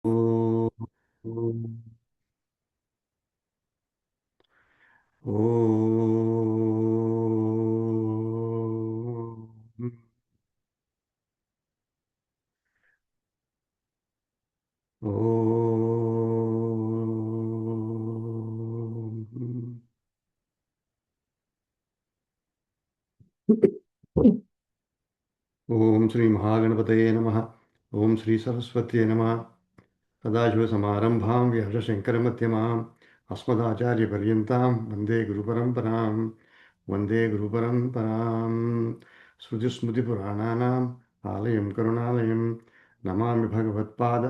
Om. Om. Om. Om Shri Mahaganapataye Namaha. Om Shri Saraswatye Namaha. सदाशिवसमारम्भां व्यासशङ्करमध्यमाम् अस्मदाचार्यपर्यन्तां वन्दे गुरुपरम्पराम् वन्दे गुरुपरम्पराम् श्रुतिस्मृतिपुराणानाम् आलयं करुणालयं नमामि भगवत्पाद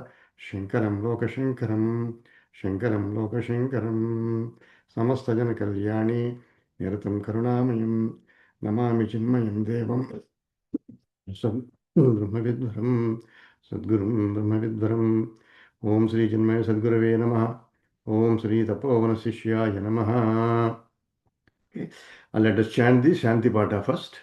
शङ्करं लोकशङ्करं शङ्करं लोकशङ्करं समस्तजनकल्याणे निरतं करुणामयं नमामि चिन्मयं देवं ब्रह्मविद्वरं सद्गुरुं ब्रह्मविद्वरम् Om Sri Chinmaya Sadgurave Namaha. Om Sri Tapovana Sishyaya Namaha. Okay. And let us chant the Shanti Pata first.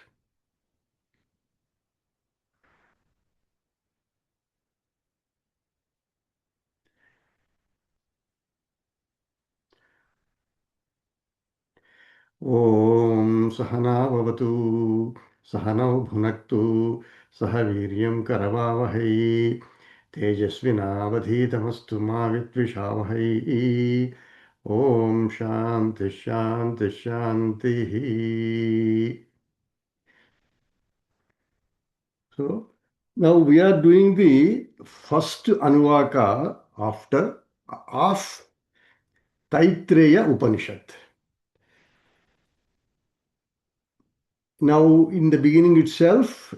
Om Sahana Vavatu Sahanau Bhunaktu Sahaviryam Karavavahai Tejasvinavadhitamastu ma Vitvishavahi. Om Shanti Shanti Shanti. So now we are doing the first Anuvaka after of Taittiriya Upanishad. Now in the beginning itself,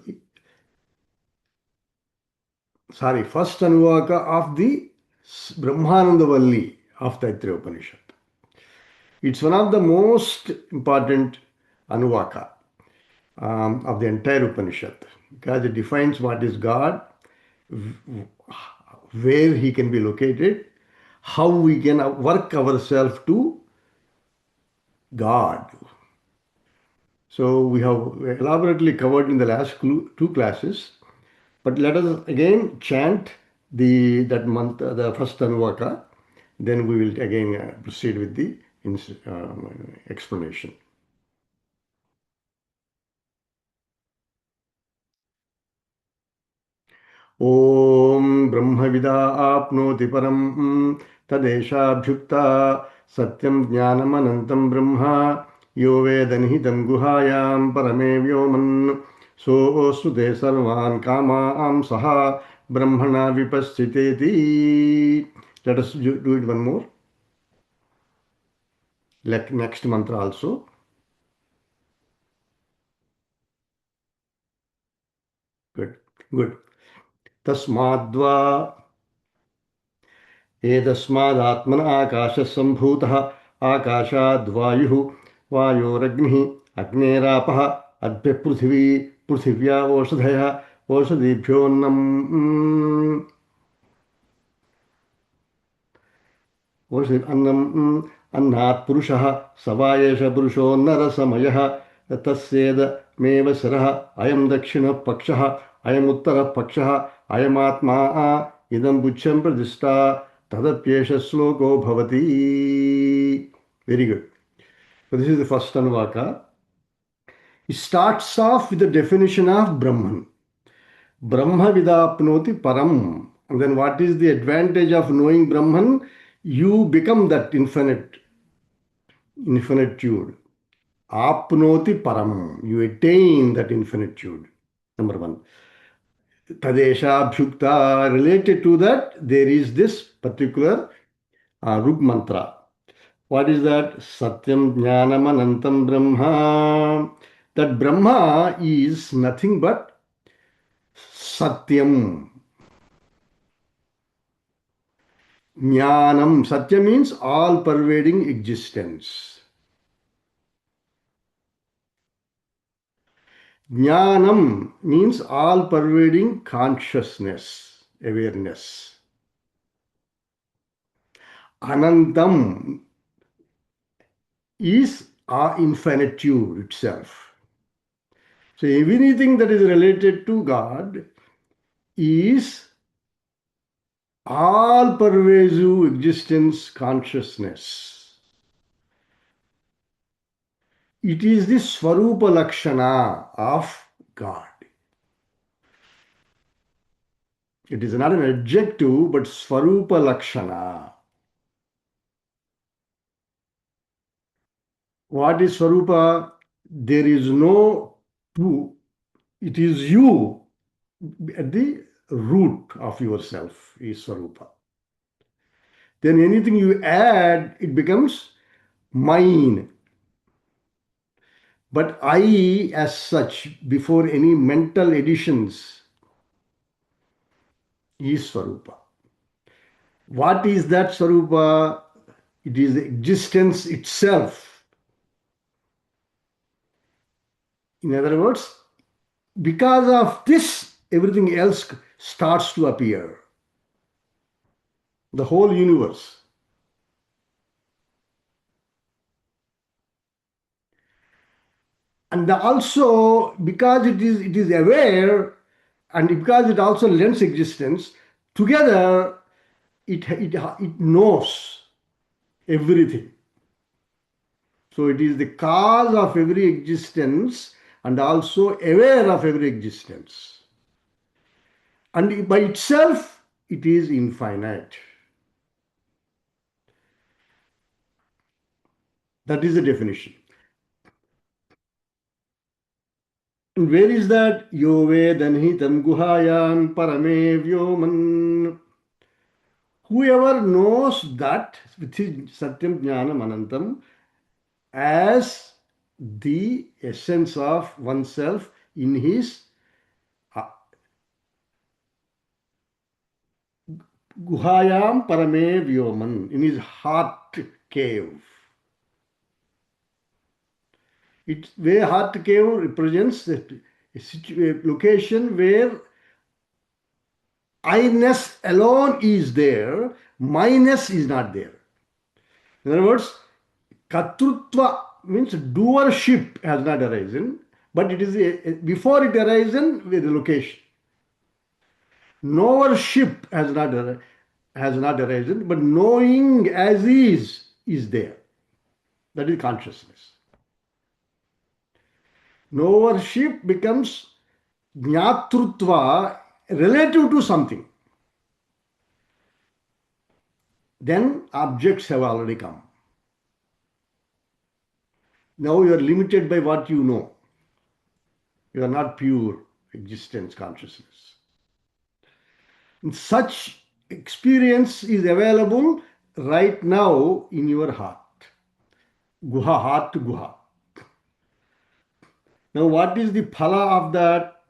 first Anuvaka of the Brahmananda Valli of Taittiriya Upanishad. It's one of the most important Anuvaka of the entire Upanishad because it defines what is God, where he can be located, how we can work ourselves to God. So we have elaborately covered in the last two classes, but let us again chant that month, the first Anuvaka. Then we will again proceed with the explanation. Om Brahmavida apnoti param tadeshabhyukta satyam jnanam anantam brahma yo vedanhitam guhayam parame vyoman soosute sarvan kamam saha brahmana vipaschiteti. Let us do it one more. Like next mantra also. Good. Good. Tasmadva एतस्मादात्मन आकाशः सम्भूतः आकाशाद्वायुः वायोरग्निः अग्नेरापः अद्य पृथिवी पृथिव्या ओषधयः ओषधीभ्योऽन्नम् अन्नम् अन्नात् पुरुषः स वा एष पुरुषो नरसमयः तस्येदमेव शिरः अयं दक्षिणः पक्षः अयमुत्तरः पक्षः अयमात्मा इदं बुच्छं प्रतिष्ठा तदप्येष श्लोको भवति. Very good. So this is the first Anuvaka. It starts off with the definition of Brahman. Brahma vidapnoti param. And then what is the advantage of knowing Brahman? You become that infinitude. Apnoti param. You attain that infinitude. Number one. Tadesha bhyukta. Related to that, there is this particular Rug mantra. What is that? Satyam Jnanam Anantam Brahma. That Brahma is nothing but Satyam. Jnanam. Satya means all pervading existence. Jnanam means all pervading consciousness, awareness. Anantam is infinitude itself. So everything that is related to God is all pervasive existence consciousness. It is the Swarupa Lakshana of God. It is not an adjective, but Swarupa Lakshana. What is Swarupa? There is no two. It is you at the root of yourself is Swarupa. Then anything you add, it becomes mine. But I, as such, before any mental additions, is Swarupa. What is that Swarupa? It is the existence itself. In other words, because of this, everything else starts to appear. The whole universe. And also, because it is aware, and because it also lends existence, together it knows everything. So it is the cause of every existence and also aware of every existence. And by itself, it is infinite. That is the definition. And where is that? Yo vedanhitam guhayam parame vyoman. Whoever knows that with his satyam jnanam anantam as the essence of oneself in his guhayam parame vyoman, in his heart cave. Where heart cave represents a location where I-ness alone is there, my-ness is not there. In other words, katrutva means doership has not arisen, but it is before it arisen with the location. Knowership has not arisen, but knowing as is there. That is consciousness. Knowership becomes jnatrutva relative to something. Then objects have already come. Now you are limited by what you know. You are not pure existence consciousness. And such experience is available right now in your heart. Guha, heart to guha. Now what is the phala of that?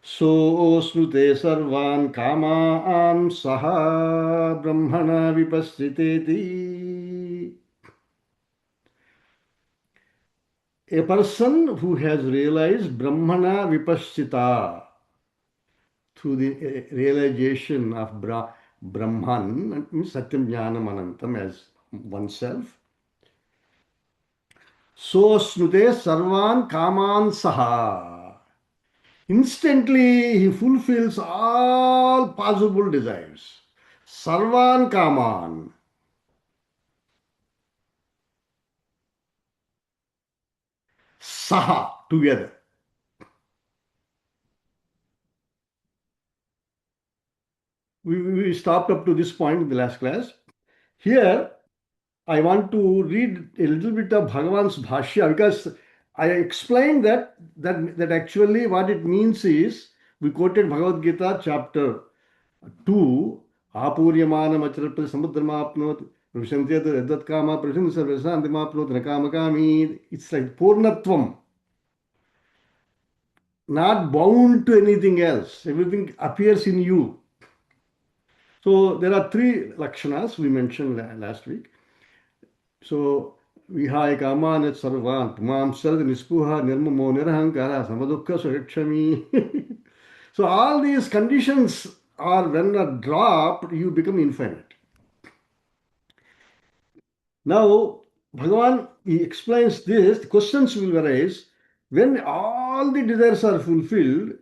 So snute sarvan kamaan saha brahmana vipassiteti. A person who has realized brahmana vipassita through the realization of Brahman, means Satyam Jnanam Anantam as oneself. So snute sarvan kaman saha. Instantly he fulfills all possible desires. Sarvan kaman. Saha, together. We stopped up to this point in the last class. Here, I want to read a little bit of Bhagavan's Bhashya because I explained that actually what it means is, we quoted Bhagavad Gita chapter 2, Apuryamana Macharapati Samudramapnot, Rushantyat Edat Kama Prashan Sarvasa Andimapnot Nakamakami. It's like Purnatvam, not bound to anything else. Everything appears in you. So there are three lakshanas we mentioned last week. So Vihaya Kamanat Sarvan, Pumam Sarad Nispuha, Nirmamo Nirahankara, Samadukha Surakshami. So all these conditions are when are dropped, you become infinite. Now, Bhagavan, he explains this, the questions will arise when all the desires are fulfilled,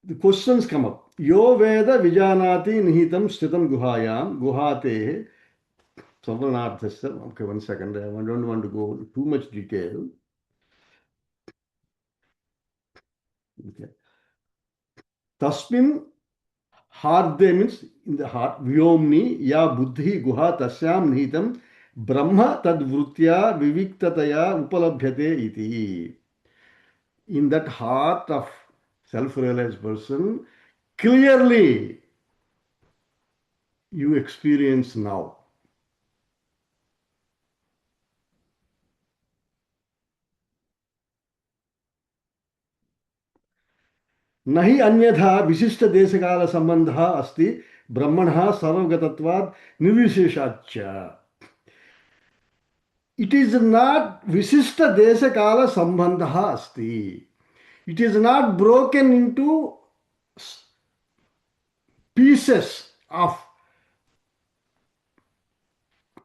the questions come up. Yo Veda Vijanati Nihitam Stitam Guhayam Guhate Savarnarthasya. Okay, 1 second. I don't want to go too much detail. Okay. Tasmin Harde means in the heart. Vyomni ya buddhi guha tasyam nihitam brahma tad vrutya viviktataya upalabhyate iti. In that heart of self-realized person, clearly you experience now. Nahi anyatha visishta desekala sambandha asti brahmanah sarvagatatvad nirvisheshacha. It is not visishta desekala sambandha asti. It is not broken into pieces of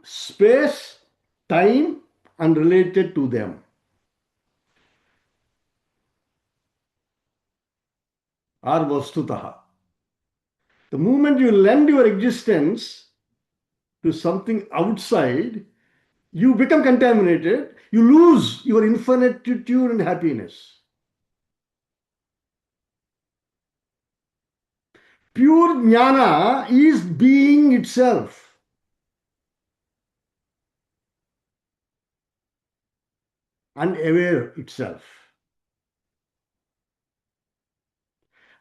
space, time, and related to them. Or vastutaha. The moment you lend your existence to something outside, you become contaminated, you lose your infinitude and happiness. Pure jnana is being itself. And aware itself.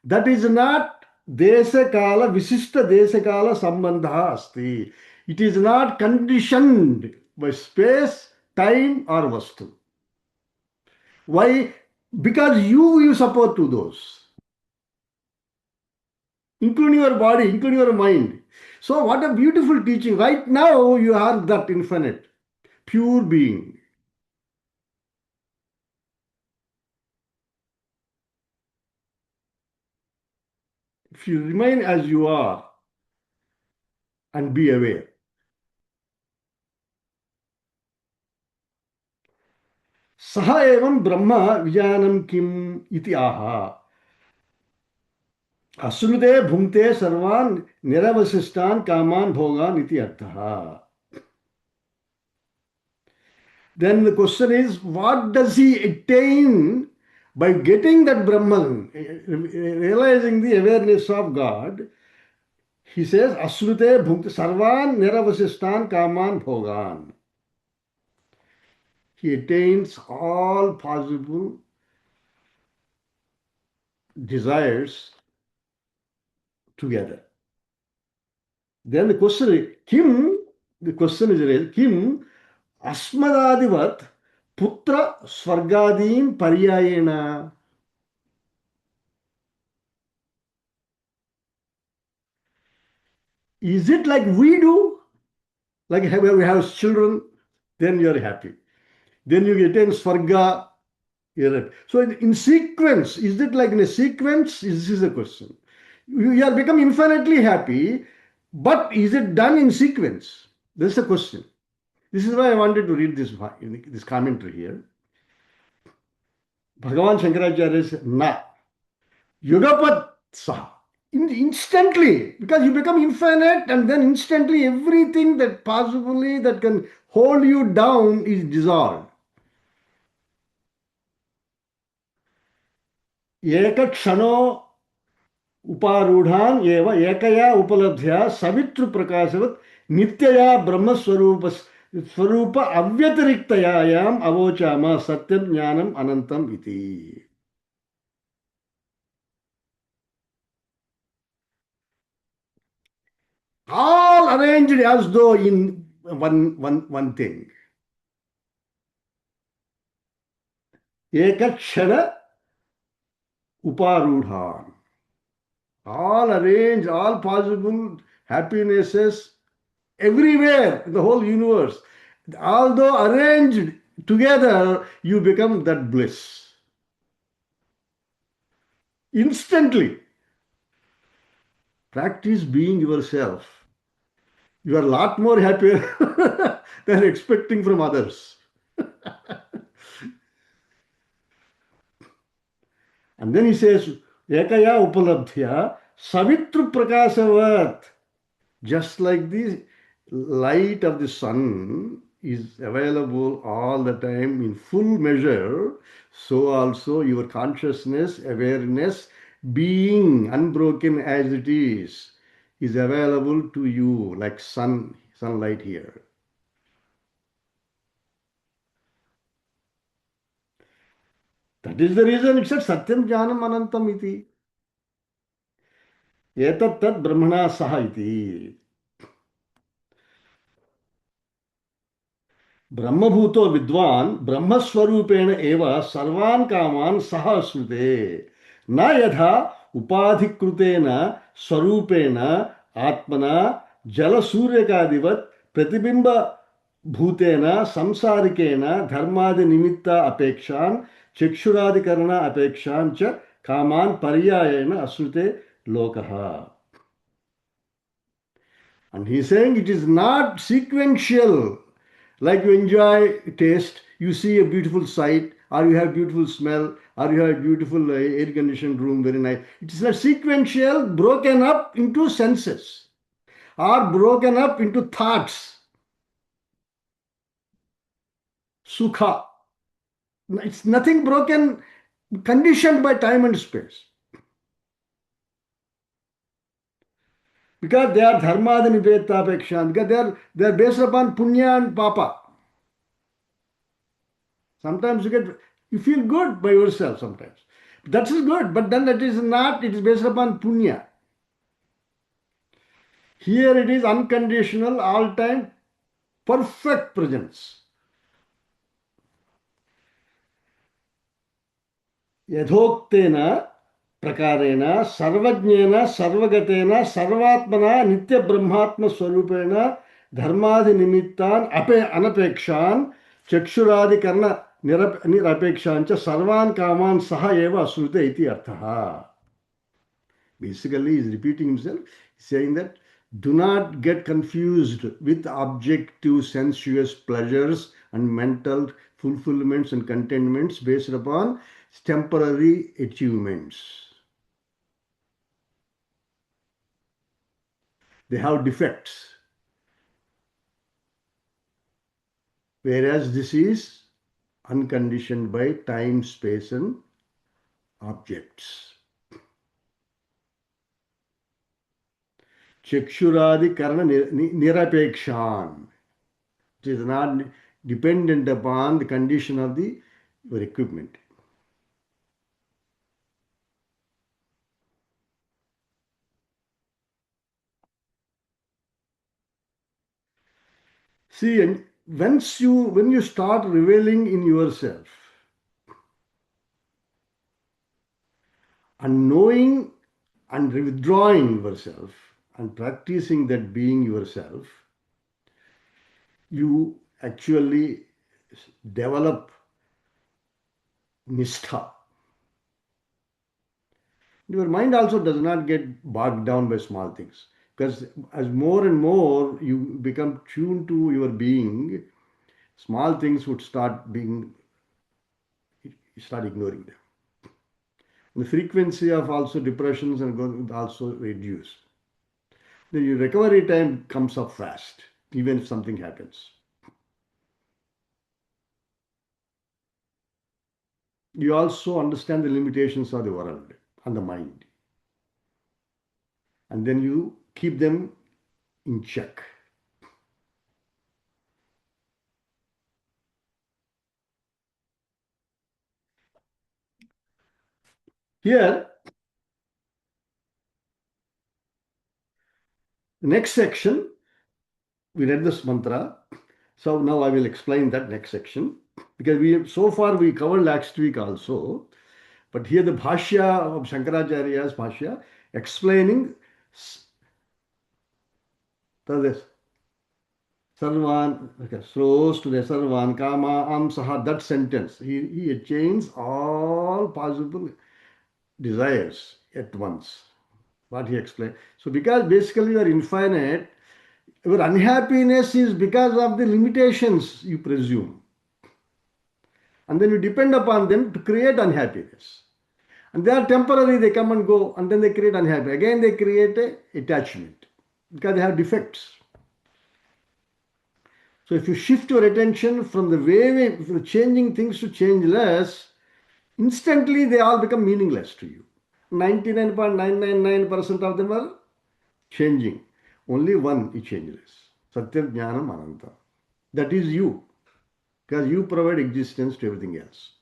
That is not desekala, visishta desekala sambandha asti. It is not conditioned by space, time, or vastu. Why? Because you support to those, including your body, including your mind. So, what a beautiful teaching. Right now, you are that infinite, pure being. If you remain as you are and be aware. Saha evam Brahma Vijanam Kim iti aha. Asrute bhumte sarvan niravasistan kaman bhogan iti artha. Then the question is, what does he attain by getting that Brahman, realizing the awareness of God? He says, Asrute bhumte sarvan niravasistan kaman bhogan. He attains all possible desires together. Then the question is, Kim Asmadadivat Putra Swargadin Paryayena. Is it like we do? Like we have children, then you are happy. Then you attain Swarga. So in sequence, is it like in a sequence? This is the question. You are become infinitely happy, but is it done in sequence? This is the question. This is why I wanted to read this commentary here. Bhagavan Shankaracharya says, Na. Yugapat Saha. Instantly, because you become infinite and then instantly everything that possibly that can hold you down is dissolved. Eka kshano uparudhan eva ekaya upalabdhya savitru prakashavat nityaya brahma swarupa avyatiriktayayam avochama satyam jnanam anantam iti. All arranged as though in one thing. Ekakshana uparudhan. All arranged, all possible happinesses everywhere in the whole universe. Although arranged together, you become that bliss. Instantly. Practice being yourself. You are a lot more happier than expecting from others. And then he says, Ekaya upalabdhya Savitru Prakashavat. Just like the light of the sun is available all the time in full measure, so also your consciousness, awareness, being unbroken as it is available to you like sunlight here. That is the reason it said Satyam Jnanam Anantam iti. Etat tat Brahmana saha iti. ब्रह्मभूतो विद्वान् ब्रह्मस्वरूपेण एव सर्वान् कामान् सह श्रुते न यथा उपाधिकृतेन स्वरूपेण आत्मना जलसूर्यकादिवत् प्रतिबिंब भूतेन संसारिकेण धर्मादिनिमित्त अपेक्षान् चक्षुरादिकरण अपेक्षान् च कामान् पर्यायेण अश्रुते लोकः. And he is saying it is not sequential. Like you enjoy taste, you see a beautiful sight, or you have beautiful smell, or you have a beautiful air-conditioned room, very nice. It is not sequential, broken up into senses, or broken up into thoughts. Sukha. It's nothing broken, conditioned by time and space. Because they are dharmadini betapekshan, because they are based upon punya and papa. Sometimes you feel good by yourself sometimes. That is good, but then that is not, it is based upon punya. Here it is unconditional, all time, perfect presence. Yadhoktena prakarena sarvajnena sarvagatena sarvatmana nitya brahmatma swarupena dharmadi nimittan anapekshan chakshuradi karna nirapekshan cha sarvan kaman saha eva asrute iti arthaha. Basically, he is repeating himself, saying that do not get confused with objective sensuous pleasures and mental fulfillments and contentments based upon temporary achievements. They have defects. Whereas this is unconditioned by time, space, and objects. Chakshuradi karana nirapekshan. It is not dependent upon the condition of your equipment. See, and when you start revealing in yourself and knowing and withdrawing yourself and practicing that being yourself, you actually develop nistha. Your mind also does not get bogged down by small things, because as more and more you become tuned to your being, small things would start ignoring them. The frequency of also depressions and would also reduce. The recovery time comes up fast, even if something happens. You also understand the limitations of the world and the mind. And then you keep them in check. Here, the next section, we read this mantra. So now I will explain that next section. Because so far we covered last week also. But here the Bhashya of Shankaracharya's Bhashya explaining this. Sarvan, okay, slows to the Sarvan, Kama, Amsaha, that sentence. He attains all possible desires at once. What he explained. So because basically you are infinite, your unhappiness is because of the limitations you presume. And then you depend upon them to create unhappiness. And they are temporary, they come and go, and then they create unhappy. Again, they create a attachment because they have defects. So if you shift your attention from the way from changing things to changeless, instantly they all become meaningless to you. 99.999% of them are changing. Only one is changeless. Satyam Jnanam Ananta. That is you. Because you provide existence to everything else.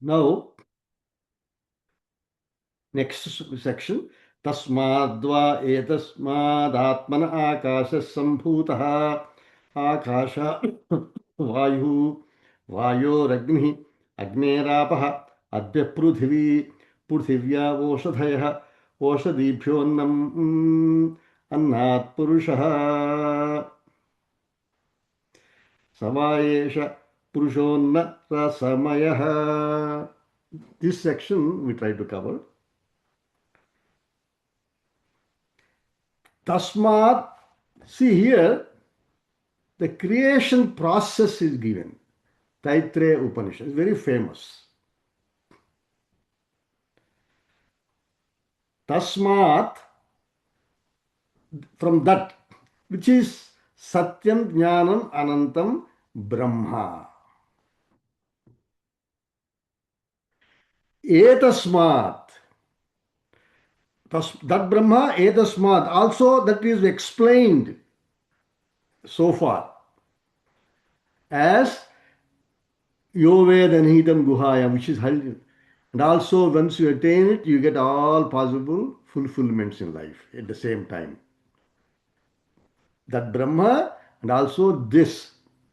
Now, next section. Tasmadva etasmad atmana akasha sambhutaha akasha vayu vayo ragni agnerapah adya pruthivi prithivya oshadhayah oshadibhyonnam annat purushah Savayesha Purushonna Rasamayaha. This section we try to cover. Tasmat, see here, the creation process is given. Taittiriya Upanishad is very famous. Tasmat, from that, which is Satyam Jnanam Anantam Brahma. Etasmat, that Brahma, Etasmat, also that is explained so far as Yovedanitam Guhayam, which is held. And also, once you attain it, you get all possible fulfillments in life at the same time. That Brahma and also this,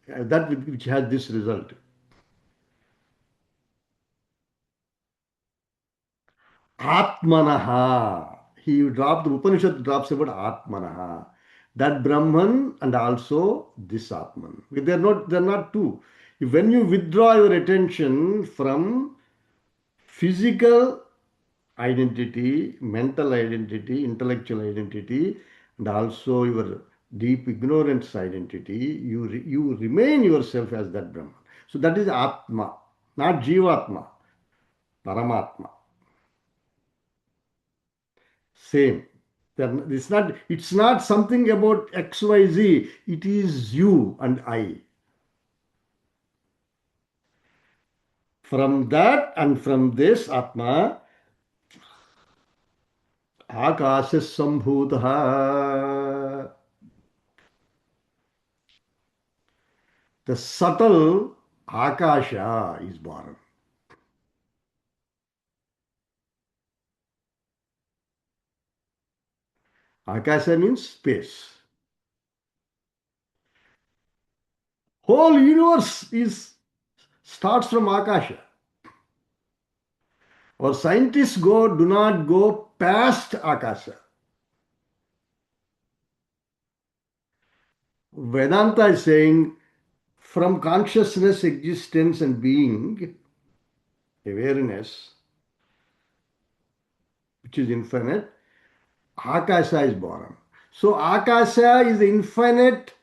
that which has this result. Atmanaha. He dropped, the Upanishad drops about Atmanaha. That Brahman and also this Atman. They're not two. When you withdraw your attention from physical identity, mental identity, intellectual identity, and also your deep ignorance identity, you remain yourself as that Brahman. So that is Atma, not Jivatma, Paramatma. Same. It's not something about XYZ, it is you and I. From that and from this Atma, Akasha Sambhutaha. The subtle Akasha is born. Akasha means space. Whole universe starts from Akasha. Our scientists do not go past Akasha. Vedanta is saying from consciousness, existence, and being, awareness, which is infinite, Akasha is born. So Akasha is the infinite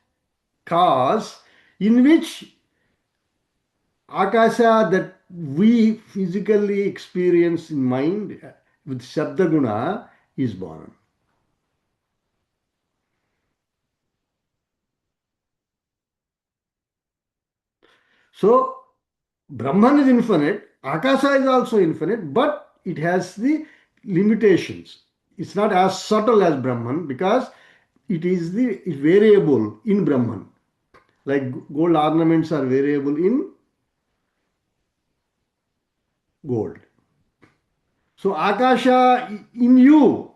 cause in which Akasha that we physically experience in mind with Shabdaguna is born. So Brahman is infinite, Akasha is also infinite, but it has the limitations. It's not as subtle as Brahman because it's variable in Brahman. Like gold ornaments are variable in gold. So Akasha in you,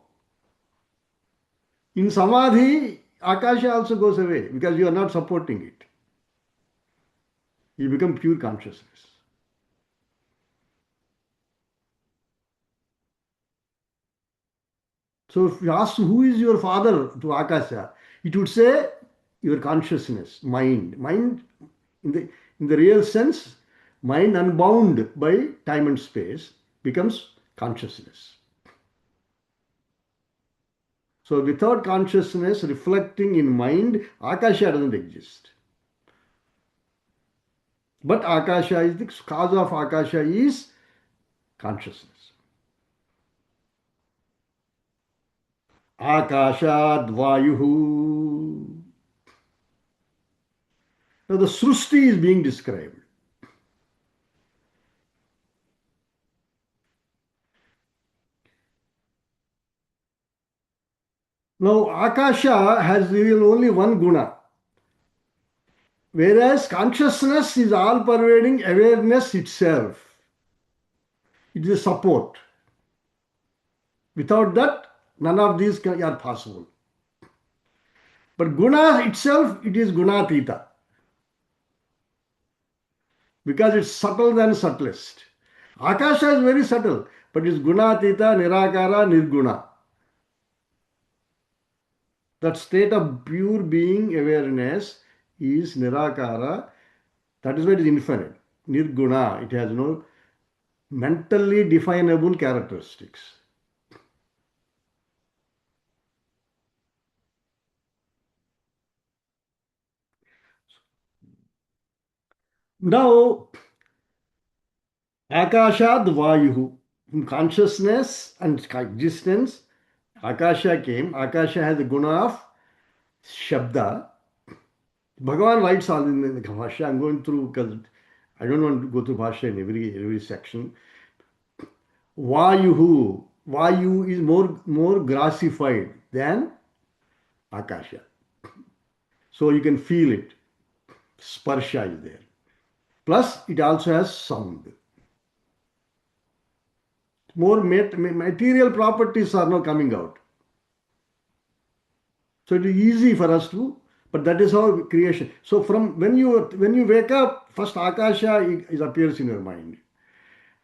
in Samadhi, Akasha also goes away because you are not supporting it. You become pure consciousness. So if you ask who is your father to Akasha, it would say your consciousness, mind. Mind in the real sense, mind unbound by time and space becomes consciousness. So without consciousness reflecting in mind, Akasha doesn't exist. But Akasha is the cause of Akasha is consciousness. Akashad Vayuhu. Now the Srusti is being described. Now Akasha has only one guna, whereas consciousness is all pervading awareness itself. It is a support. Without that, none of these are possible. But guna itself, it is gunatita because it's subtle than subtlest. Akasha is very subtle, but it's gunatita, nirakara, nirguna. That state of pure being awareness is nirakara. That is why it is infinite. Nirguna, it has no mentally definable characteristics. Now, Akashad Vayuhu, from consciousness and existence, Akasha came. Akasha has the guna of Shabda. Bhagavan writes all in the Bhashya. I'm going through because I don't want to go through Bhashya in every section. Vayuhu. Vayu is more grassified than Akasha. So you can feel it. Sparsha is there. Plus, it also has sound. More material properties are now coming out. So it is easy for us to, but that is how creation. So from when you wake up, first Akasha is appears in your mind.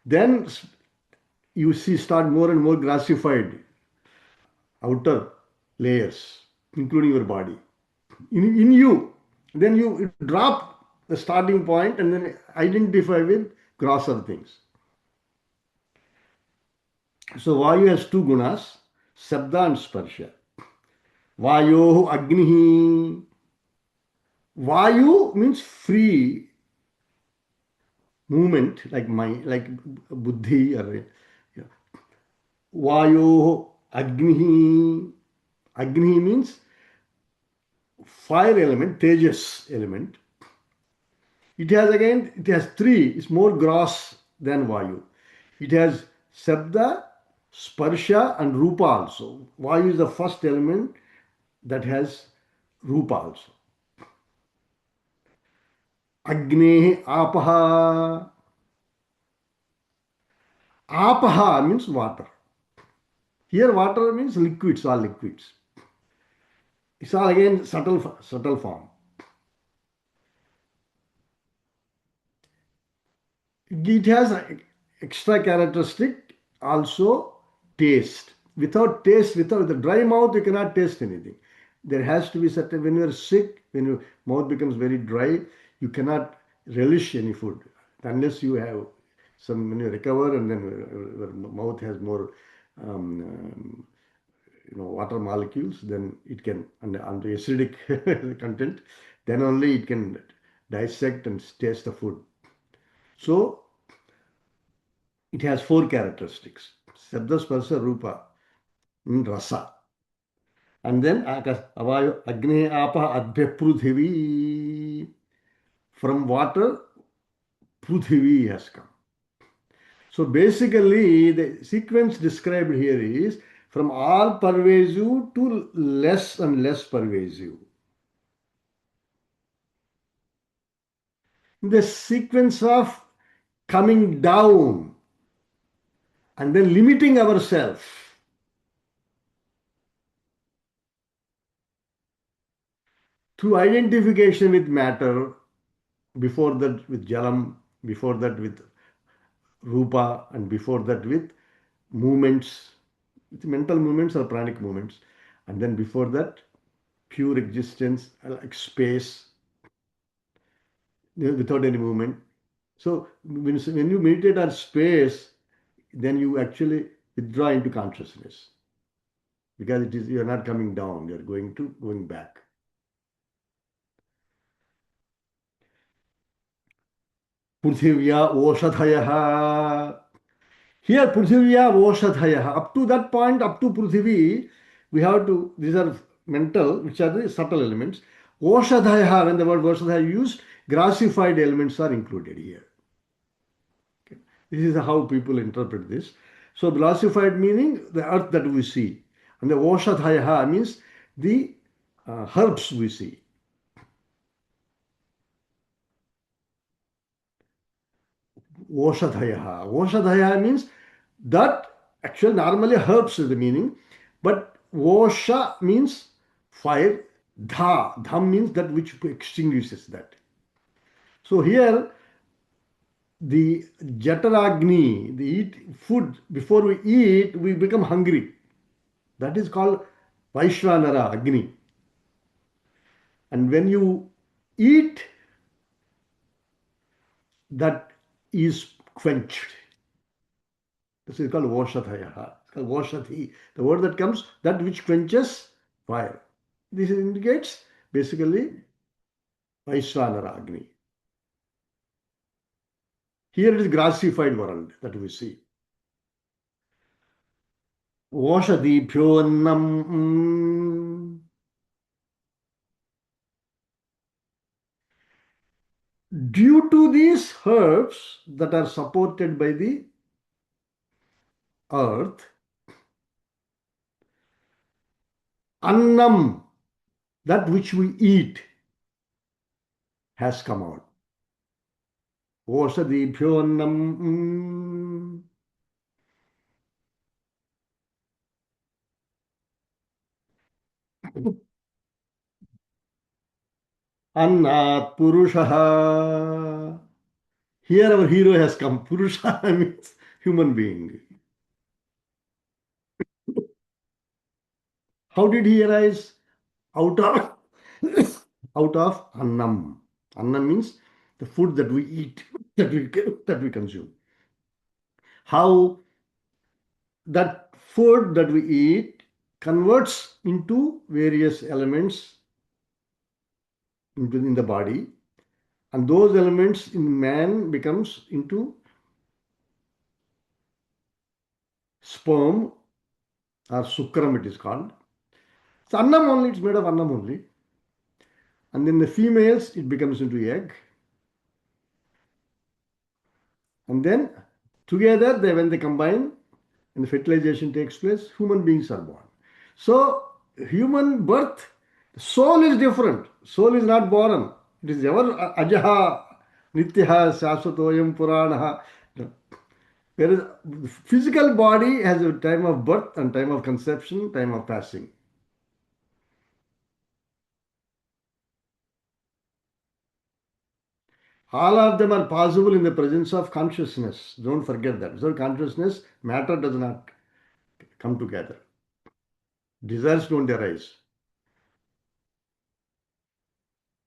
Then you see start more and more grassified outer layers, including your body. In you, then you drop the starting point and then identify with grosser things. So Vayu has two gunas, Sabda and Sparsha. Vayo Agnihi. Vayu means free movement, like like buddhi or Vayo Agnihi. Agni means fire element, Tejas element. It has three, it's more gross than Vayu. It has Sabda, Sparsha and Rupa also. Vayu is the first element that has Rupa also. Agnehi Apaha. Apaha means water. Here water means liquids, all liquids. It's all again subtle form. It has an extra characteristic also taste. Without taste, without the dry mouth, you cannot taste anything. There has to be certain, when you are sick, when your mouth becomes very dry, you cannot relish any food unless you have some, when you recover and then your mouth has more um, water molecules, then it can, and the acidic content, then only it can dissect and taste the food. So it has four characteristics: Sabda, Sparsa, Rupa, and Rasa. And then Avayo, Agni, Apa, Adbhya, Pruthivi. From water, Pruthivi has come. So basically, the sequence described here is from all pervasive to less and less pervasive. The sequence of coming down and then limiting ourselves through identification with matter, before that with Jalam, before that with Rupa, and before that with movements, with mental movements or pranic movements, and then before that pure existence like space without any movement. So when you meditate on space, then you actually withdraw into consciousness because it is, you are not coming down, you are going back. Prithivya Oshadhayaha. Here, Prithivya Oshadhayaha. Up to that point, up to Prithvi, we have to, these are mental, which are the subtle elements. Oshadhayaha, when the word Oshadhaya is used, grassified elements are included here. Okay. This is how people interpret this. So, glossified meaning the earth that we see. And the Oshadhayaha means the herbs we see. Oshadhayaha. Oshadhayaha means that actually normally herbs is the meaning, but Osha means fire, Dham means that which extinguishes that. So here the Jataragni, the eat food, before we eat, we become hungry. That is called Vaishvanara Agni. And when you eat, that is quenched. This is called Voshathayaha. It's called Voshati. The word that comes, that which quenches fire. This indicates basically Vaishvanara Agni. Here it is grassified world that we see. Voshadibhyonnam. Due to these herbs that are supported by the earth, annam, that which we eat, has come out. Voshadibhyonnam. Annat Purushaha. Here our hero has come. Purusha means human being. How did he arise? Out of out of annam. Annam means the food that we eat, that we consume. How that food that we eat converts into various elements in the body, and those elements in man becomes into sperm or sukram it is called. So annam only, it's made of annam only. And then the females, it becomes into egg. And then together, when they combine and the fertilization takes place, human beings are born. So human birth, soul is different. Soul is not born. It is ever ajaha, nityaha, saswatoyam, puranaha. Whereas physical body has a time of birth and time of conception, time of passing. All of them are possible in the presence of consciousness. Don't forget that. Without consciousness, matter does not come together. Desires don't arise.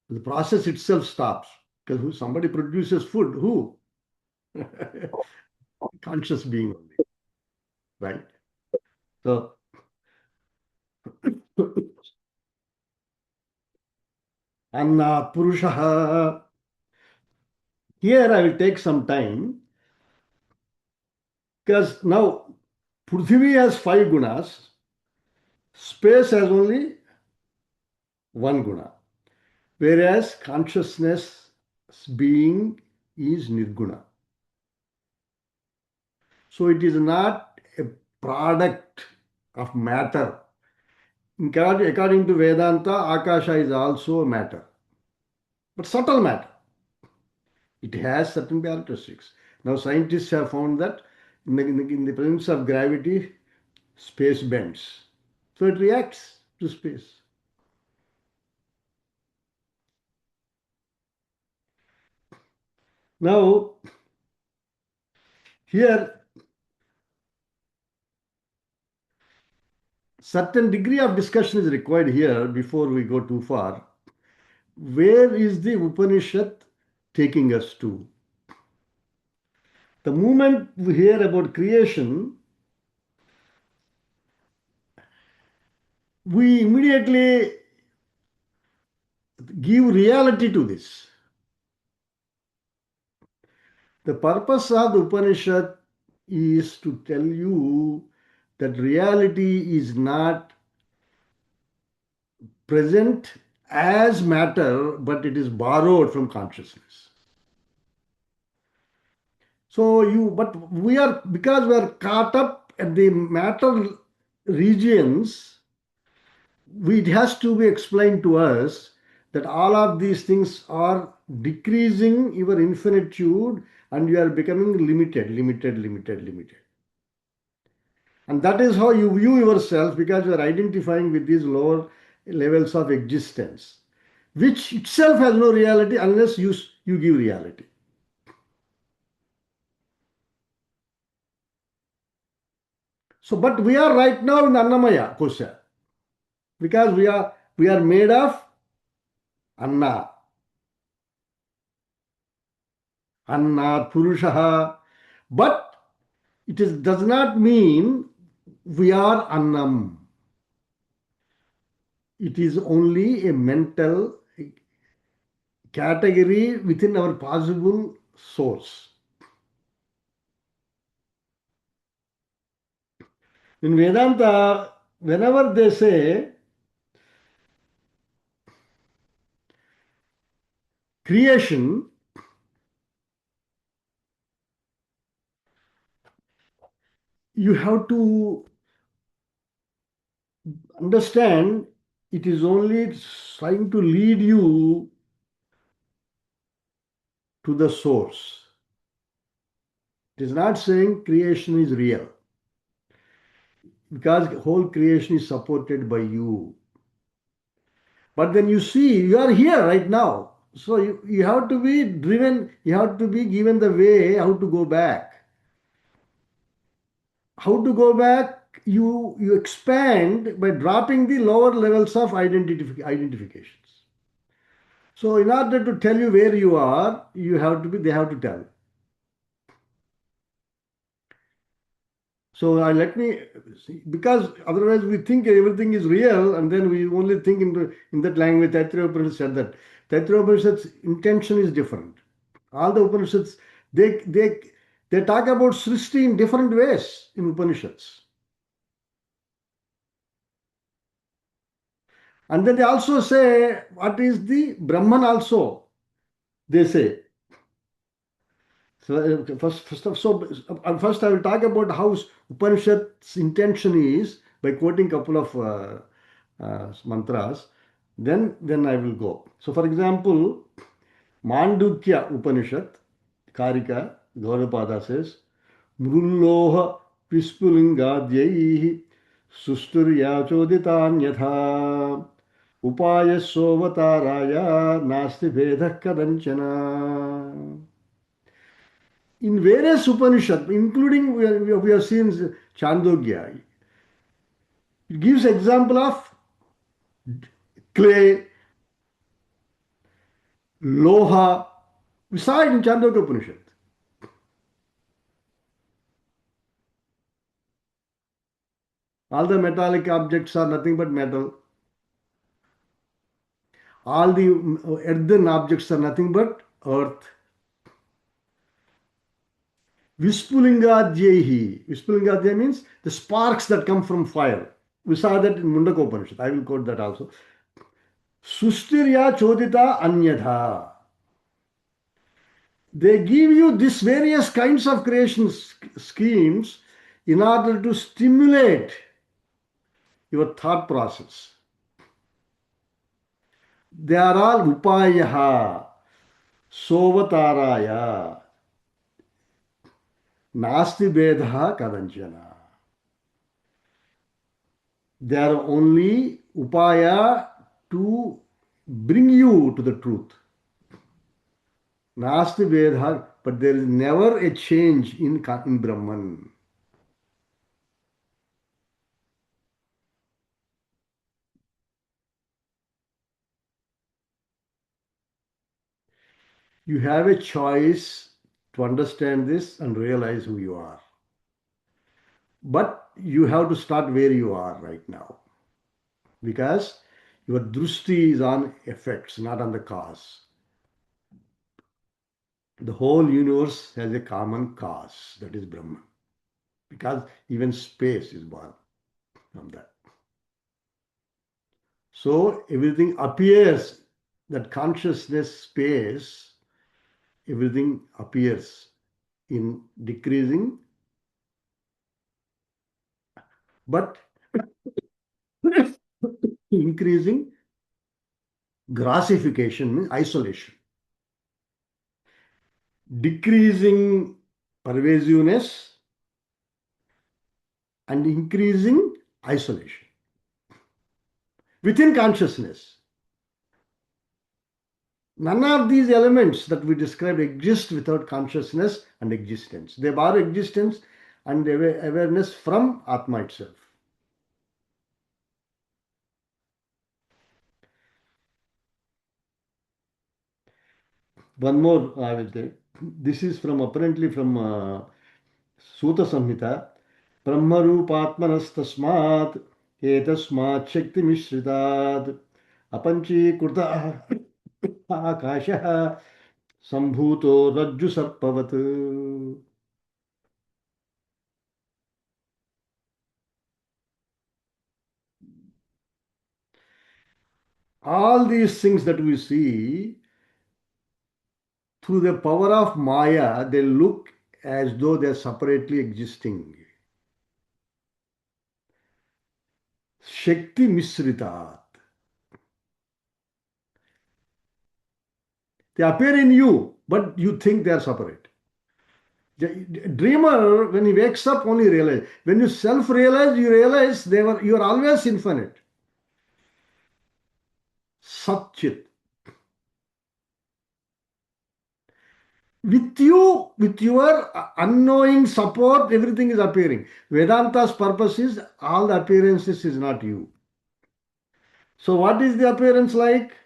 The process itself stops because somebody produces food. Who? Conscious being only, right? So, Anna Purushaha. Here I will take some time because now Prithvi has five gunas, space has only one guna, whereas consciousness being is nirguna. So it is not a product of matter. According to Vedanta, Akasha is also a matter, but subtle matter. It has certain characteristics. Now scientists have found that in the presence of gravity, space bends. So it reacts to space. Now, here, certain degree of discussion is required here before we go too far. Where is the Upanishad taking us to? The moment we hear about creation, we immediately give reality to this. The purpose of the Upanishad is to tell you that reality is not present as matter, but it is borrowed from consciousness. But we are, because we are caught up at the matter regions, it has to be explained to us that all of these things are decreasing your infinitude and you are becoming limited. And that is how you view yourself, because you are identifying with these lower levels of existence, which itself has no reality unless you give reality. So, but we are right now in Annamaya kosha, because we are made of Anna, Anna Purushaha, but does not mean we are Annam. It is only a mental category within our possible source. In Vedanta, whenever they say creation, you have to understand it is only trying to lead you to the source. It is not saying creation is real, because whole creation is supported by you. But then you see, you are here right now. So you have to be driven, you have to be given the way how to go back. How to go back? You expand by dropping the lower levels of identifications. So in order to tell you where you are, they have to tell. So let me see, because otherwise we think everything is real, and then we only think in that language. Taittiriya Upanishad said that. Taittiriya Upanishad's intention is different. All the Upanishads, they they they talk about Srishti in different ways in Upanishads. And then they also say what is the Brahman also, they say. So first I will talk about how Upanishad's intention is by quoting couple of mantras. Then I will go. So for example, Mandukya Upanishad, Karika, Gaudapada says, Mrulloha Vispulingadyaihi Susturya Choditanyatha Upaya Sovataraya Nasti Vedah Kadanchana. In various Upanishads, including we have seen Chandogya, it gives example of clay, loha. We saw it in Chandogya Upanishad. All the metallic objects are nothing but metal. All the earthen objects are nothing but earth. Vispulingadhyehi. Vispulingadhya means the sparks that come from fire. We saw that in Mundaka Upanishad. I will quote that also. Sustirya chodita anyadha. They give you these various kinds of creation schemes in order to stimulate your thought process. They are all upayaha, sovataraya, nasti bedha kadanchana. They are only upaya to bring you to the truth. Nasti bedha, but there is never a change in Brahman. You have a choice to understand this and realize who you are. But you have to start where you are right now, because your drusti is on effects, not on the cause. The whole universe has a common cause, that is Brahman. Because even space is born from that. So everything appears, that consciousness space, everything appears in decreasing, but increasing grossification means isolation, decreasing pervasiveness, and increasing isolation within consciousness. None of these elements that we described exist without consciousness and existence. They borrow existence and awareness from Atma itself. One more I will take. This is from apparently from Suta Samhita. Brahmarupatmanastasmat etasmat shakti mishritat apanchīkrita akashah sambhuto rajju sarpavat. All these things that we see, through the power of Maya, they look as though they are separately existing. Shakti Misritat. They appear in you, but you think they are separate. Dreamer, when he wakes up, only realize. When you self-realize, you realize you are always infinite. Satchit. With you, with your unknowing support, everything is appearing. Vedanta's purpose is all the appearances is not you. So what is the appearance like?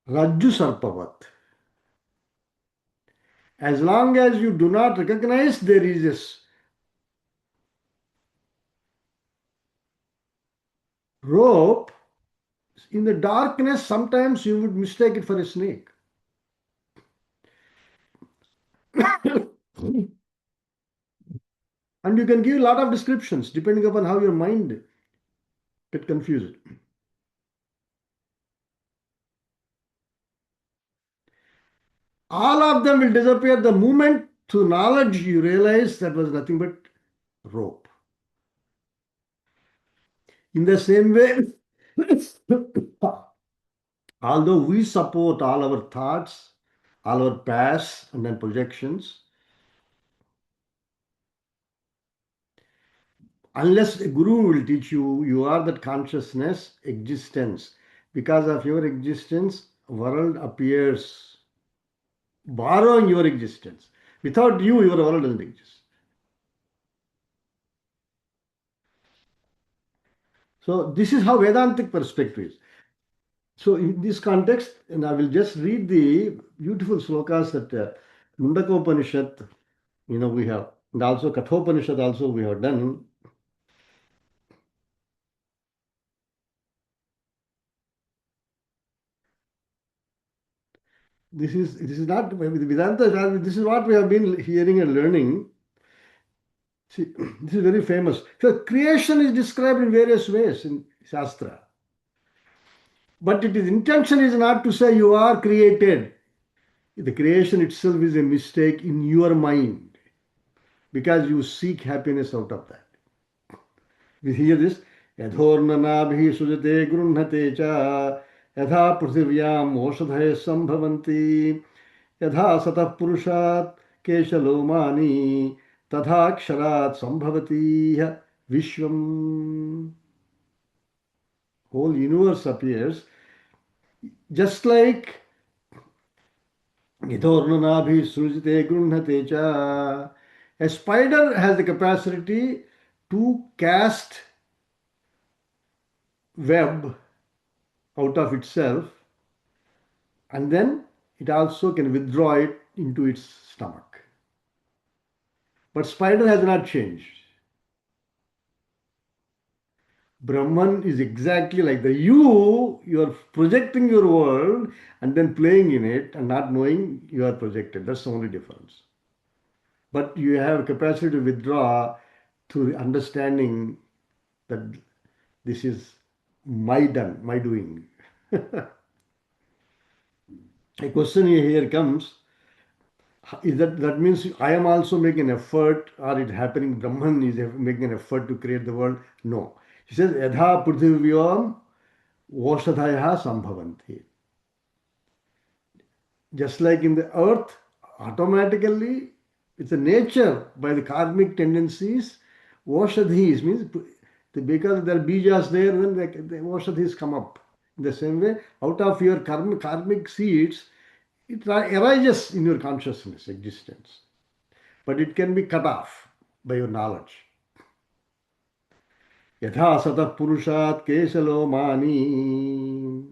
Rajju Sarpavat. As long as you do not recognize there is this rope, in the darkness, sometimes you would mistake it for a snake. And you can give a lot of descriptions depending upon how your mind get confused. All of them will disappear the moment through knowledge you realize that was nothing but rope. In the same way, although we support all our thoughts, all our past and then projections, unless a guru will teach you, you are that consciousness, existence. Because of your existence, world appears borrowing your existence. Without you, your world doesn't exist. So this is how Vedantic perspective is. So in this context, and I will just read the beautiful slokas that Mundaka Upanishad, we have, and also Kathopanishad also we have done. This is not Vedanta. This is what we have been hearing and learning. See, this is very famous. So creation is described in various ways in Shastra. But its intention is not to say you are created. The creation itself is a mistake in your mind because you seek happiness out of that. We hear this. Yadhornanabhi sujate grunhate cha yadha pruthivyam oshadhaye sambhavanti yadha satah purushat keshalomani tadha ksharat sambhavati vishvam. Whole universe appears just like Yadhornanabhi sujate grunhate cha. A spider has the capacity to cast web out of itself, and then it also can withdraw it into its stomach. But spider has not changed. Brahman is exactly like the you are projecting your world and then playing in it and not knowing you are projected. That's the only difference. But you have capacity to withdraw to understanding that this is my done, my doing. A question here comes, is that means I am also making an effort, or it happening Brahman is making an effort to create the world? No. He says, Yadha Prithiviyam Oshadhaya Sambhavanti. Just like in the earth, automatically, it's a nature by the karmic tendencies. Oshadhis means because there are bijas there, then the oshadhis come up. In the same way, out of your karmic seeds, it arises in your consciousness, existence. But it can be cut off by your knowledge. Yatha satah purushat kesalo mani.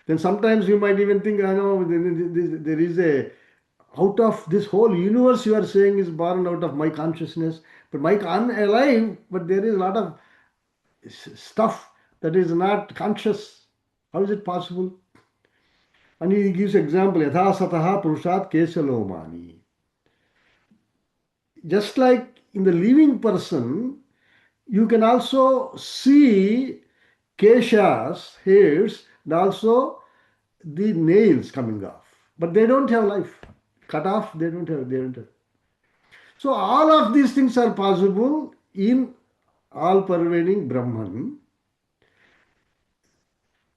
Then sometimes you might even think, I know there is a out of this whole universe you are saying is born out of my consciousness, but my alive, but there is a lot of stuff that is not conscious. How is it possible? And he gives example, yatha sataha purushat kesalo mani. Just like in the living person, you can also see keshas, hairs, and also the nails coming off. But they don't have life. Cut off, they don't have. So all of these things are possible in all pervading Brahman,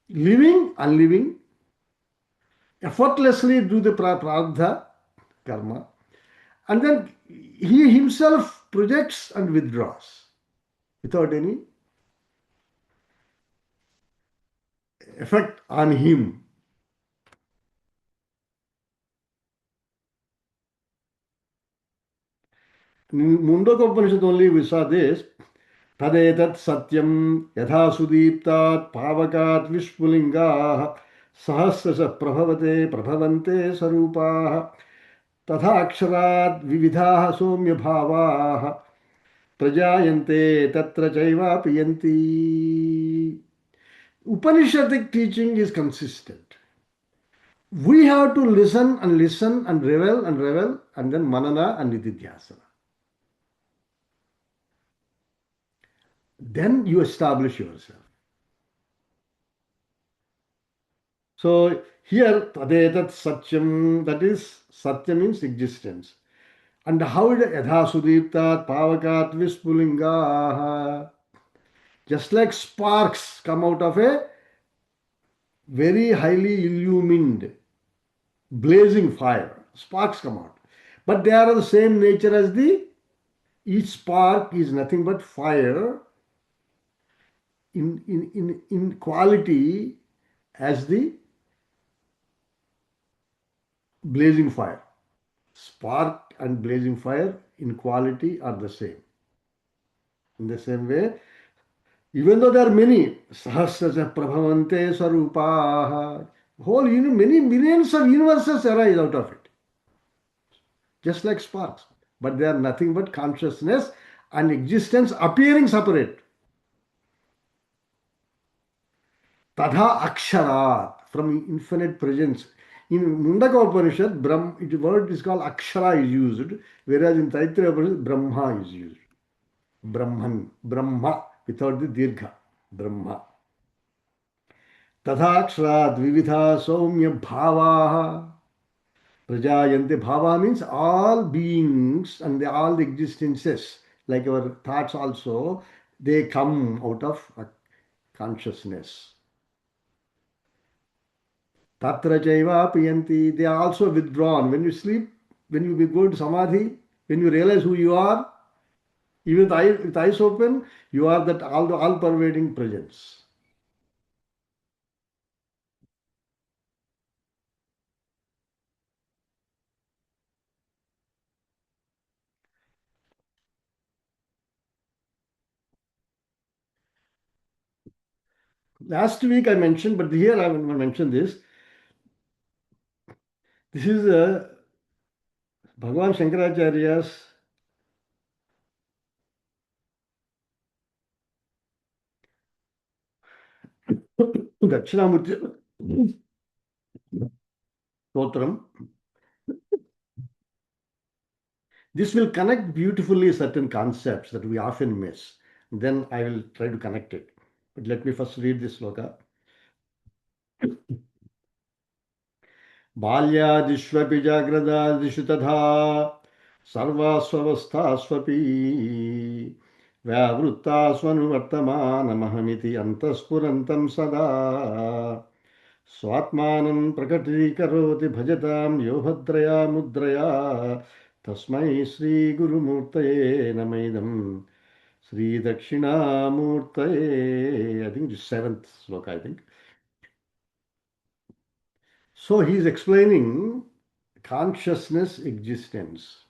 living, unliving, effortlessly do the prarabdha, karma, and then he himself projects and withdraws without any effect on him. In Mundaka Upanishad only we saw this. Tadetat satyam yatha sudiptat pavakat vishpulingaah sahasrasa prabhavate prabhavante sarupaah तथा अक्षरात् विविधाः सौम्य भावाः प्रजायन्ते तत्र चैवापि यन्ति. Upanishadic teaching is consistent. We have to listen and revel and then manana and nididhyasana. Then you establish yourself. So here tadetat satyam, that is satya means existence. And how it yadha sudiptat pavakat vispulingaah. Just like sparks come out of a very highly illumined, blazing fire. Sparks come out. But they are of the same nature as each spark is nothing but fire in quality as the blazing fire. Spark and blazing fire in quality are the same. In the same way, even though there are many, sahasrasa prabhavante sarupaah, many millions of universes arise out of it, just like sparks. But they are nothing but consciousness and existence appearing separate. Tadha aksharat, from infinite presence. In Mundaka Upanishad, the word is called akshara is used, whereas in Taittiriya Upanishad, Brahma is used. Brahman, Brahma, without the dirgha, Brahma. Tadhaksharat vividha saumya bhavaha prajayante. Bhava means all beings and all the existences, like our thoughts also, they come out of consciousness. Tatra chaiva piyanti, they are also withdrawn. When you sleep, when you go to samadhi, when you realize who you are, even with eyes open, you are that all pervading presence. Last week I mentioned, but here I will mention this. This is Bhagavan Shankaracharya's. Dakshinamurti Stotram. This will connect beautifully certain concepts that we often miss. Then I will try to connect it. But let me first read this sloka. बाल्यादिष्वपि जाग्रदादिषु तथा सर्वास्वस्थास्वपि व्यावृत्तास्वनुवर्तमानमहमिति अन्तःस्फुरन्तं सदा स्वात्मानं प्रकटीकरोति भजतां यो भद्रया मुद्रया तस्मै श्रीगुरुमूर्तये नमः इदं श्रीदक्षिणामूर्तये. I think the seventh sloka, I think. So he is explaining consciousness existence.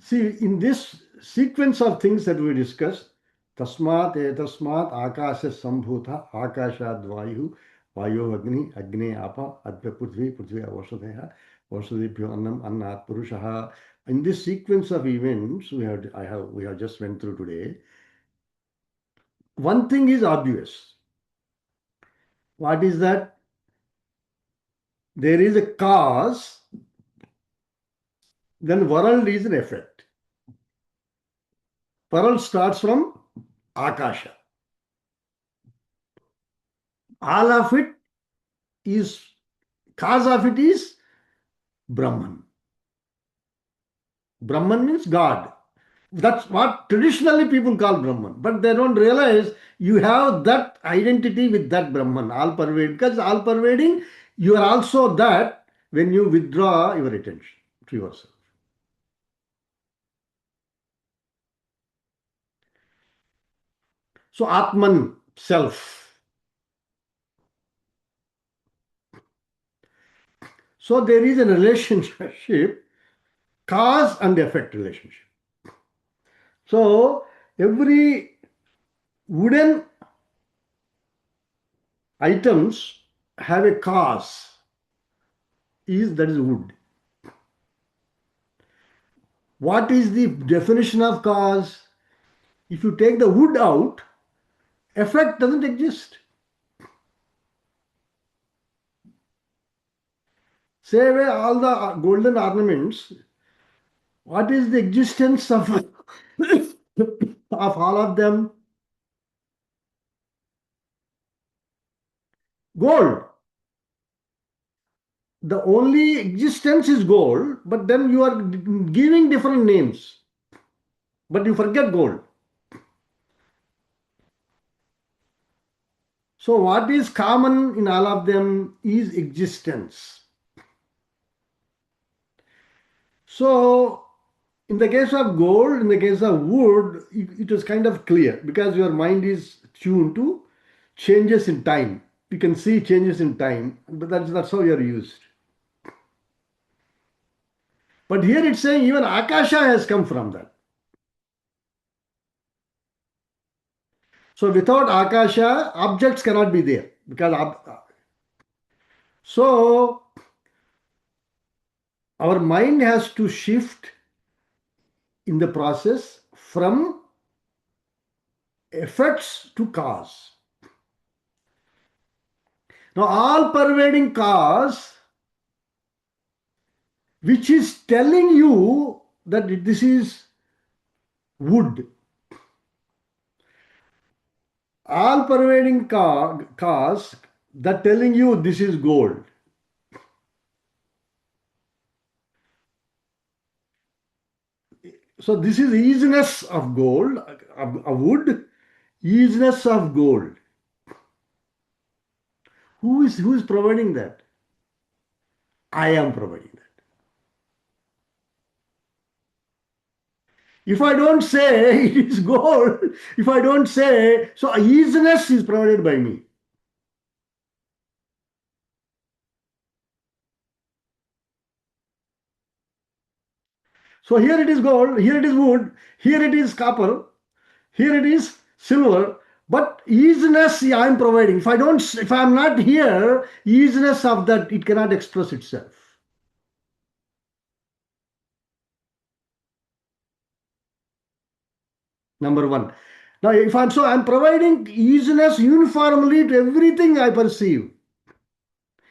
See, in this sequence of things that we discussed, tasmat etasmat akasha sambhuta akashad vayu vayo agni agne apa adya prithvi prithvi avashadeha vasudebhyo annam annat purushaha. In this sequence of events we have just went through today, one thing is obvious. What is that? There is a cause, then world is an effect. World starts from Akasha. All of it is, cause of it is Brahman. Brahman means God. That's what traditionally people call Brahman. But they don't realize you have that identity with that Brahman, all pervading. Because all pervading, you are also that when you withdraw your attention to yourself. So Atman, self. So there is a relationship, cause and effect relationship. So every wooden items have a cause, that is wood. What is the definition of cause? If you take the wood out, effect doesn't exist. Say away all the golden ornaments, what is the existence of, of all of them? Gold. The only existence is gold, but then you are giving different names. But you forget gold. So what is common in all of them is existence. So in the case of gold, in the case of wood, it was kind of clear because your mind is tuned to changes in time. You can see changes in time, but that's how you are used. But here it's saying even Akasha has come from that. So without Akasha, objects cannot be there because so our mind has to shift in the process from effects to cause. Now all pervading cause, which is telling you that this is wood. All pervading cause that telling you this is gold. So this is easiness of gold, a wood, easiness of gold. Who is providing that? I am providing that. If I don't say it is gold, if I don't say, so easiness is provided by me. So here it is gold, here it is wood, here it is copper, here it is silver, but easiness I am providing. If I am not here, easiness of that, it cannot express itself. Number one. Now, if I'm providing easiness uniformly to everything I perceive,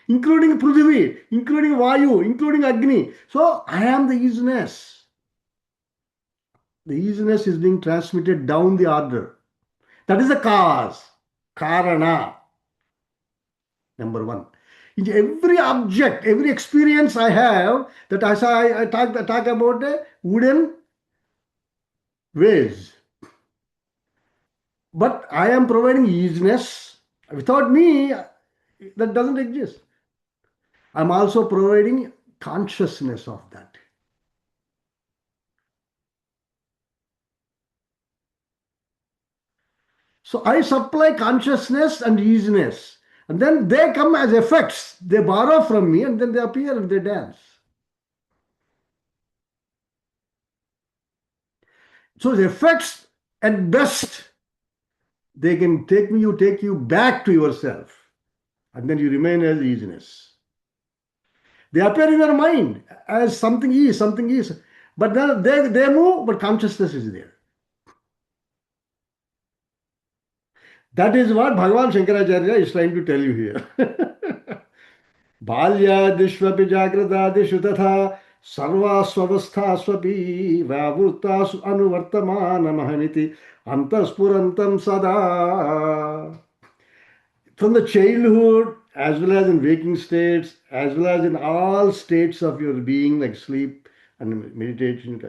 including Prithvi, including Vayu, including Agni. So I am the easiness. The easiness is being transmitted down the order. That is the cause. Karana. Number one. In every object, every experience I have, that as I talk about a wooden vase. But I am providing easiness. Without me, that doesn't exist. I'm also providing consciousness of that. So I supply consciousness and easiness. And then they come as effects. They borrow from me and then they appear and they dance. So the effects at best, they can take you back to yourself. And then you remain as easiness. They appear in your mind as something is, something is. But then they move, but consciousness is there. That is what Bhagavan Shankaracharya is trying to tell you here. बाल्यादिष्वपि जागृतादिषु तथा सर्वास्वस्थास्वपि व्यावृत्तासु अनुवर्तमानमहमिति अंतस्फुरन्तं सदा. From the childhood, as well as in waking states, as well as in all states of your being, like sleep and meditation,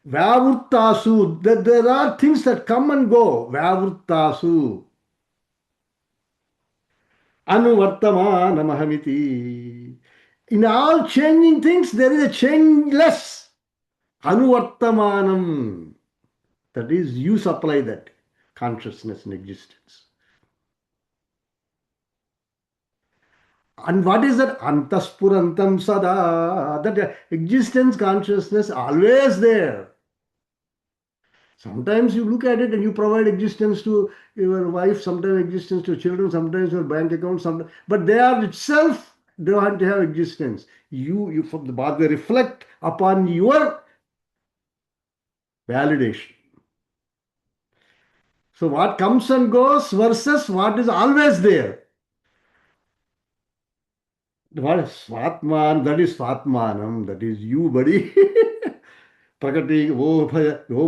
Vyavruttasu, that there are things that come and go. Vyavruttasu. Anuvartamanamahamiti. In all changing things, there is a changeless. Anuvartamanam. That is, you supply that consciousness and existence. And what is that? Antaspurantam sada. That existence, consciousness, always there. Sometimes you look at it and you provide existence to your wife, sometimes existence to children, sometimes your bank account, sometimes, but they are itself don't have existence. You from the they reflect upon your validation. So what comes and goes versus what is always there. What is Swatman? That is Swatmanam. That is you, buddy. Prakati, O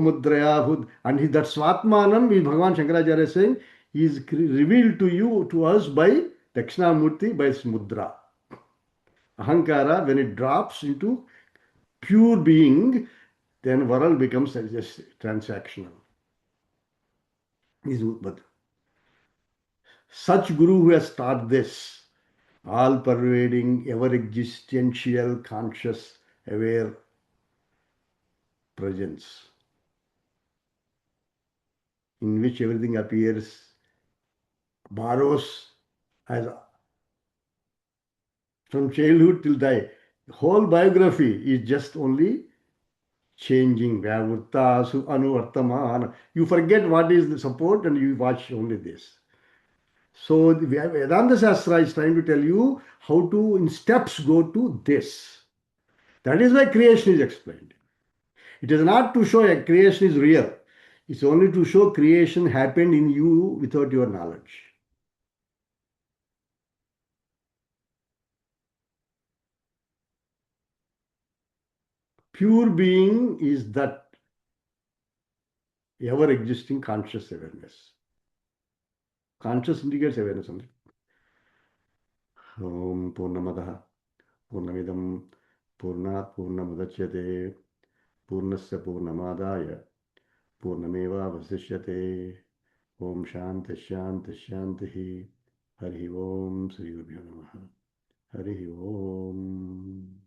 Mudraya, and that Swatmanam is Bhagavan Shankaracharya saying, is revealed to you, to us by Dakshinamurti, by Mudra. Ahankara, when it drops into pure being, then world becomes just transactional. But such Guru who has taught this, all pervading, ever existential, conscious, aware presence, in which everything appears, borrows as from childhood till die. Whole biography is just only changing. Vyavurtasu anuvartamana. You forget what is the support and you watch only this. So the Vedanta Shastra is trying to tell you how to, in steps, go to this. That is why creation is explained. It is not to show a creation is real. It's only to show creation happened in you without your knowledge. Pure being is that ever existing conscious awareness. Conscious indicates awareness only. Om Purnamadaha Purnamidam Purnat Purnamudachyate Purnasya Purnamadaya Purnameva Vasishyate. Om Shanti Shanti Shanti. Hari Om Sri Gurubhyo Namaha. Hari Om.